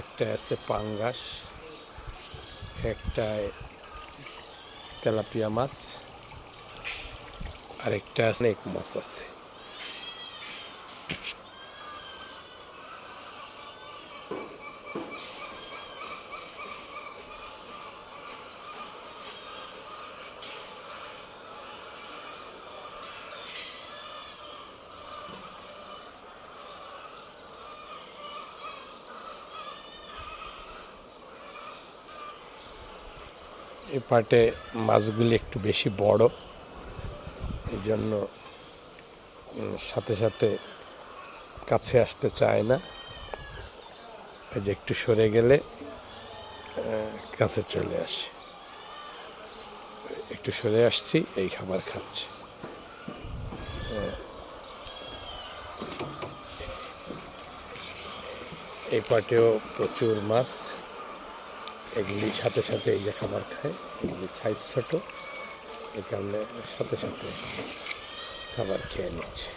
একটা আছে পাঙ্গাস, একটা তেলাপিয়া মাছ, আরেকটা স্নেক মাছ আছে। এই পাটে মাছগুলি একটু বেশি বড়, এই জন্য সাথে সাথে কাছে আসতে চায় না। এই যে একটু সরে গেলে কাছে চলে আসে। একটু সরে আসছি, এই খাবার খাচ্ছে। এই পাটেও প্রচুর মাছ, এগুলি সাথে সাথে এই যে খাবার খায়। এগুলি সাইজ ছোট, এই কারণে সাথে সাথে খাবার খেয়ে নিচ্ছে।